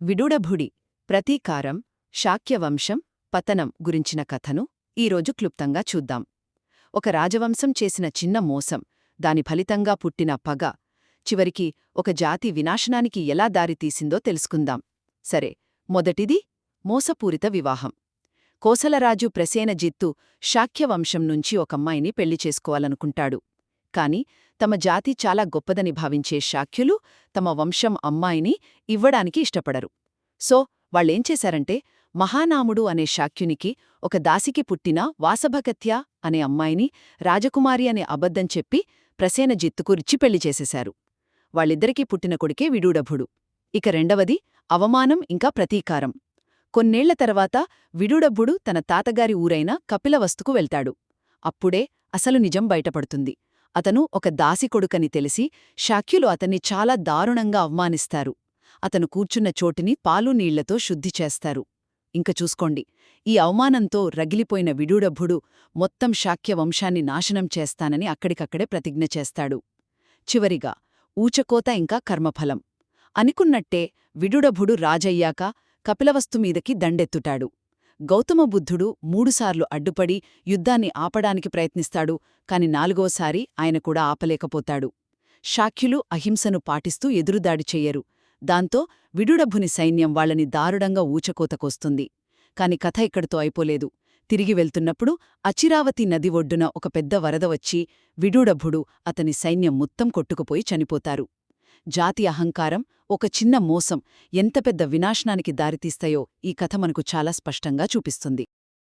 విడుడభుడి ప్రతీకారం శాక్యవంశం పతనం గురించిన కథను ఈరోజు క్లుప్తంగా చూద్దాం. ఒక రాజవంశం చేసిన చిన్న మోసం, దాని ఫలితంగా పుట్టిన పగ, చివరికి ఒక జాతి వినాశనానికి ఎలా దారితీసిందో తెలుసుకుందాం. సరే, మొదటిది మోసపూరిత వివాహం. కోసలరాజు ప్రసేనజిత్తు శాక్యవంశం నుంచి ఒకమ్మాయిని పెళ్లి చేసుకోవాలనుకుంటాడు. కాని తమ జాతి చాలా గొప్పదని భావించే శాక్యులు తమ వంశం అమ్మాయిని ఇవ్వడానికి ఇష్టపడరు. సో వాళ్ళేం చేశారంటే, మహానాముడు అనే శాక్యునికి ఒక దాసికి పుట్టిన వాసభగత్య అనే అమ్మాయిని రాజకుమారి అనే అబద్ధం చెప్పి ప్రసేనజిత్తుకు రిచ్చి పెళ్లి చేసేశారు. వాళ్ళిద్దరికీ పుట్టిన కొడుకే విడూడభుడు. ఇక రెండవది అవమానం ఇంకా ప్రతీకారం. కొన్నేళ్ల తర్వాత విడూడభుడు తన తాతగారి ఊరైన కపిలవస్తుకు వెళ్తాడు. అప్పుడే అసలు నిజం బయటపడుతుంది. అతను ఒక దాసి కొడుకని తెలిసి శాక్యులు అతన్ని చాలా దారుణంగా అవమానిస్తారు. అతను కూర్చున్న చోటుని పాలు నీళ్లతో శుద్ధి చేస్తారు. ఇంక చూసుకోండి, ఈ అవమానంతో రగిలిపోయిన విడూడభుడు మొత్తం శాక్యవంశాన్ని నాశనం చేస్తానని అక్కడికక్కడే ప్రతిజ్ఞ చేస్తాడు. చివరిగా ఊచకోత ఇంకా కర్మఫలం. అనుకున్నట్టే విడూడభుడు రాజయ్యాక కపిలవస్తుమీదకి దండెత్తుటాడు. గౌతమబుద్ధుడు 3 సార్లు అడ్డుపడి యుద్ధాన్ని ఆపడానికి ప్రయత్నిస్తాడు. కాని 4వసారి ఆయన కూడా ఆపలేకపోతాడు. శాక్యులు అహింసను పాటిస్తూ ఎదురుదాడి చెయ్యరు. దాంతో విడూడభుని సైన్యం వాళ్ళని దారుణంగా ఊచకోతకొస్తుంది. కాని కథ ఇక్కడితో అయిపోలేదు. తిరిగి వెళ్తున్నప్పుడు అచిరావతి నది ఒడ్డున ఒక పెద్ద వరద వచ్చి విడూడభుడు అతని సైన్యం మొత్తం కొట్టుకుపోయి చనిపోతారు. జాతి అహంకారం, ఒక చిన్న మోసం ఎంత పెద్ద వినాశనానికి దారితీస్తాయో ఈ కథ మనకు చాలా స్పష్టంగా చూపిస్తుంది.